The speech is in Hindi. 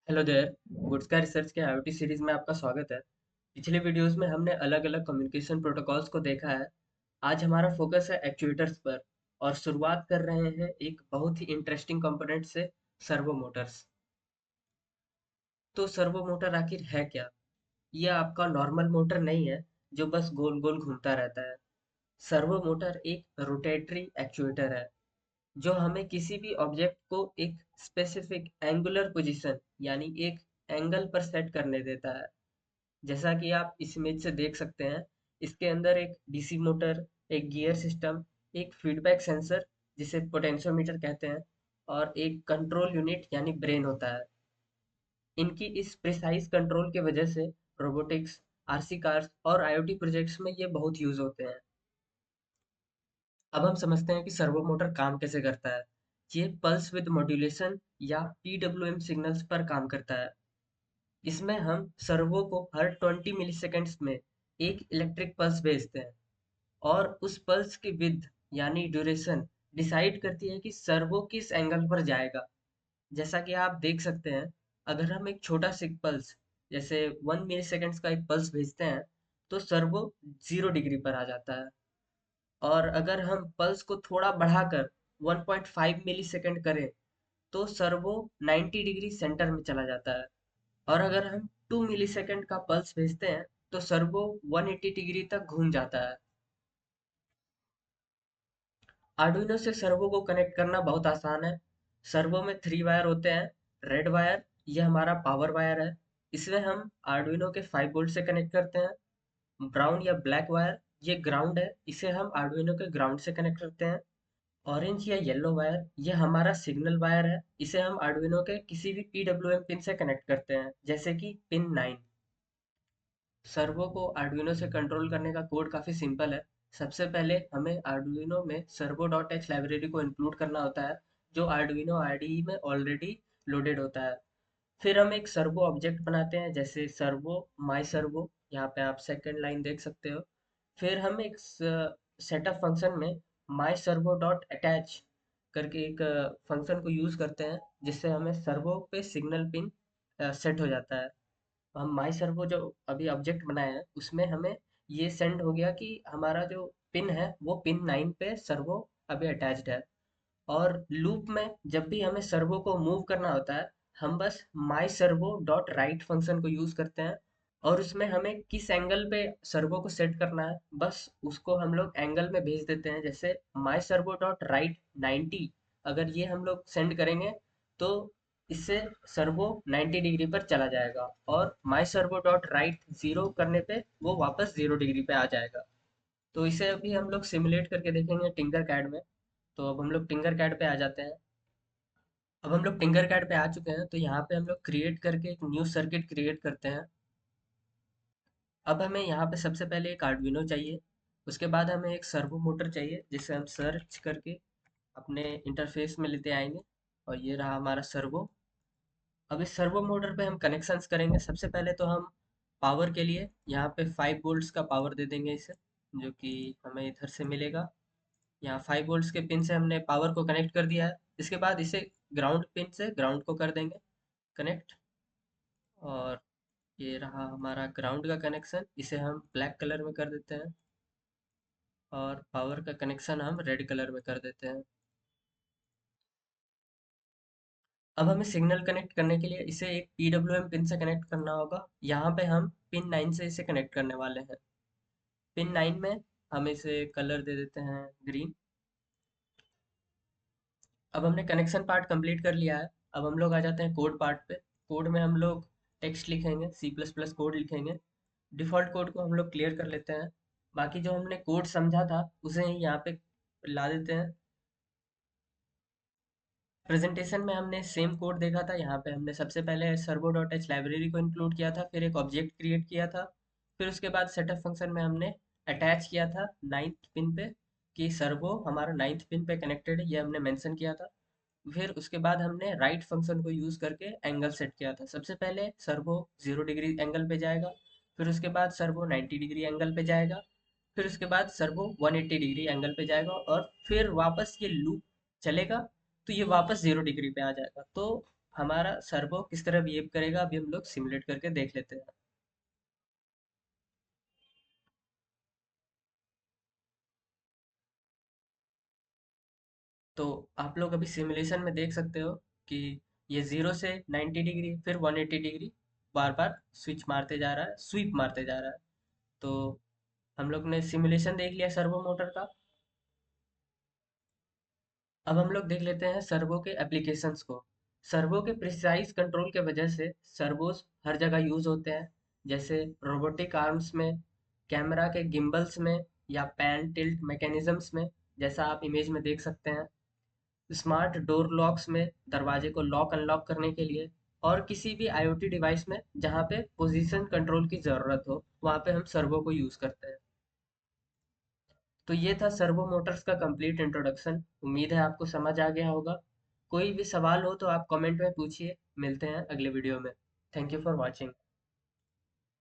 Hello there. गुड्स का रिसर्च के आईओटी सीरीज में आपका स्वागत है। पिछले वीडियोस में हमने अलग अलग कम्युनिकेशन प्रोटोकॉल्स को देखा है। आज हमारा फोकस है एक्चुएटर्स पर और शुरुआत कर रहे हैं एक बहुत ही इंटरेस्टिंग कंपोनेंट से, सर्वो मोटर्स। तो सर्वो मोटर आखिर है क्या? यह आपका नॉर्मल मोटर नहीं है जो बस गोल गोल घूमता रहता है। सर्वो मोटर एक रोटेटरी एक्चुएटर है जो हमें किसी भी ऑब्जेक्ट को एक स्पेसिफिक एंगुलर पोजीशन यानी एक एंगल पर सेट करने देता है। जैसा कि आप इस इमेज से देख सकते हैं, इसके अंदर एक डीसी मोटर, एक गियर सिस्टम, एक फीडबैक सेंसर जिसे पोटेंशियोमीटर कहते हैं, और एक कंट्रोल यूनिट यानी ब्रेन होता है। इनकी इस प्रिसाइज कंट्रोल की वजह से रोबोटिक्स, आरसी कार्स और आईओटी प्रोजेक्ट्स में ये बहुत यूज होते हैं। अब हम समझते हैं कि सर्वो मोटर काम कैसे करता है। ये पल्स विद मॉड्यूलेशन या पीडब्ल्यूएम सिग्नल्स पर काम करता है। इसमें हम सर्वो को हर 20 मिलीसेकंड्स में एक इलेक्ट्रिक पल्स भेजते हैं, और उस पल्स की विड्थ यानी ड्यूरेशन डिसाइड करती है कि सर्वो किस एंगल पर जाएगा। जैसा कि आप देख सकते हैं, अगर हम एक छोटा सा पल्स जैसे 1 मिलीसेकंड्स का एक पल्स भेजते हैं तो सर्वो 0 डिग्री पर आ जाता है। और अगर हम पल्स को थोड़ा बढ़ाकर 1.5 मिलीसेकंड करें तो सर्वो 90 डिग्री सेंटर में चला जाता है। और अगर हम 2 मिलीसेकंड का पल्स भेजते हैं तो सर्वो 180 डिग्री तक घूम जाता है। आर्डुइनो से सर्वो को कनेक्ट करना बहुत आसान है। सर्वो में 3 वायर होते हैं। रेड वायर, ये हमारा पावर वायर है, इसमें हम आर्डुइनो के 5 वोल्ट से कनेक्ट करते हैं। ब्राउन या ब्लैक वायर, ये ग्राउंड है, इसे हम आर्डुइनो के ग्राउंड से कनेक्ट करते हैं। ऑरेंज या येलो वायर, ये हमारा सिग्नल वायर है, इसे हम आर्डुइनो के किसी भी पीडब्ल्यूएम पिन से कनेक्ट करते हैं, जैसे कि पिन 9। सर्वो को आर्डुइनो से कंट्रोल करने का कोड काफ़ी सिंपल है। सबसे पहले हमें आर्डुइनो में सर्वो डॉट एच लाइब्रेरी को इंक्लूड करना होता है, जो आर्डुइनो आईडीई में ऑलरेडी लोडेड होता है। फिर हम एक सर्वो ऑब्जेक्ट बनाते हैं, जैसे सर्वो माई सर्वो, यहाँ पे आप सेकंड लाइन देख सकते हो। फिर हम एक सेटअप फंक्शन में माई सर्वो डॉट अटैच करके एक फंक्शन को यूज़ करते हैं, जिससे हमें सर्वो पे सिग्नल पिन सेट हो जाता है। हम माई सर्वो जो अभी ऑब्जेक्ट बनाया है उसमें हमें ये सेंड हो गया कि हमारा जो पिन है वो पिन 9 पे सर्वो अभी अटैच्ड है। और लूप में जब भी हमें सर्वो को मूव करना होता है, हम बस माई सर्वो डॉट राइट फंक्शन को यूज करते हैं, और उसमें हमें किस एंगल पे सर्वो को सेट करना है बस उसको हम लोग एंगल में भेज देते हैं। जैसे माई सर्वो डॉट राइट 90, अगर ये हम लोग सेंड करेंगे तो इससे सर्वो 90 डिग्री पर चला जाएगा, और माई सर्वो डॉट राइट 0 करने पे वो वापस 0 डिग्री पे आ जाएगा। तो इसे अभी हम लोग सिमुलेट करके देखेंगे टिंकर कैड में। तो अब हम लोग टिंकर कैड पे आ जाते हैं। अब हम लोग टिंकर कैड पे आ चुके हैं, तो यहाँ पे हम लोग क्रिएट करके एक न्यू सर्किट क्रिएट करते हैं। अब हमें यहाँ पे सबसे पहले एक आर्डुइनो चाहिए। उसके बाद हमें एक सर्वो मोटर चाहिए जिसे हम सर्च करके अपने इंटरफेस में लेते आएंगे। और ये रहा हमारा सर्वो। अब इस सर्वो मोटर पे हम कनेक्शंस करेंगे। सबसे पहले तो हम पावर के लिए यहाँ पे 5 वोल्ट्स का पावर दे देंगे इसे, जो कि हमें इधर से मिलेगा। यहाँ 5 वोल्ट्स के पिन से हमने पावर को कनेक्ट कर दिया है। इसके बाद इसे ग्राउंड पिन से ग्राउंड को कर देंगे कनेक्ट। और ये रहा हमारा ग्राउंड का कनेक्शन, इसे हम ब्लैक कलर में कर देते हैं। और पावर का कनेक्शन हम रेड कलर में कर देते हैं। अब हमें सिग्नल कनेक्ट करने के लिए इसे एक पीडब्ल्यूएम पिन से कनेक्ट करना होगा। यहाँ पे हम पिन 9 से इसे कनेक्ट करने वाले हैं। पिन 9 में हम इसे कलर दे देते हैं ग्रीन। अब हमने कनेक्शन पार्ट कंप्लीट कर लिया है। अब हम लोग आ जाते हैं कोड पार्ट पे। कोड में हम लोग टेक्स्ट लिखेंगे, सी प्लस प्लस कोड लिखेंगे। डिफ़ॉल्ट कोड को हम लोग क्लियर कर लेते हैं। बाकी जो हमने कोड समझा था उसे ही यहाँ पे ला देते हैं। प्रेजेंटेशन में हमने सेम कोड देखा था। यहाँ पे हमने सबसे पहले सर्वो डॉट एच लाइब्रेरी को इंक्लूड किया था, फिर एक ऑब्जेक्ट क्रिएट किया था। फिर उसके बाद सेटअप फंक्शन में हमने अटैच किया था 9th पिन पे, कि सर्वो हमारा 9th पिन पे कनेक्टेड है, ये हमने मेंशन किया था। फिर उसके बाद हमने राइट फंक्शन को यूज़ करके एंगल सेट किया था। सबसे पहले सर्वो 0 डिग्री एंगल पे जाएगा, फिर उसके बाद सर्वो 90 डिग्री एंगल पे जाएगा, फिर उसके बाद सर्वो 180 डिग्री एंगल पे जाएगा, और फिर वापस ये लूप चलेगा तो ये वापस 0 डिग्री पे आ जाएगा। तो हमारा सर्वो किस तरह बिहेव करेगा अभी हम लोग सिमुलेट करके देख लेते हैं। तो आप लोग अभी सिमुलेशन में देख सकते हो कि ये 0 से 90 डिग्री फिर 180 डिग्री बार बार स्विच मारते जा रहा है, स्वीप मारते जा रहा है। तो हम लोग ने सिमुलेशन देख लिया सर्वो मोटर का। अब हम लोग देख लेते हैं सर्वो के एप्लीकेशंस को। सर्वो के प्रिसाइज कंट्रोल के वजह से सर्वोस हर जगह यूज होते हैं, जैसे रोबोटिक आर्म्स में, कैमरा के गिम्बल्स में, या पैन टिल्ट मैकेनिज्म्स में, जैसा आप इमेज में देख सकते हैं। स्मार्ट डोर लॉक्स में, दरवाजे को लॉक अनलॉक करने के लिए, और किसी भी आईओटी डिवाइस में जहाँ पे पोजीशन कंट्रोल की ज़रूरत हो वहाँ पे हम सर्वो को यूज़ करते हैं। तो ये था सर्वो मोटर्स का कंप्लीट इंट्रोडक्शन। उम्मीद है आपको समझ आ गया होगा। कोई भी सवाल हो तो आप कमेंट में पूछिए। मिलते हैं अगले वीडियो में। Thank you for watching.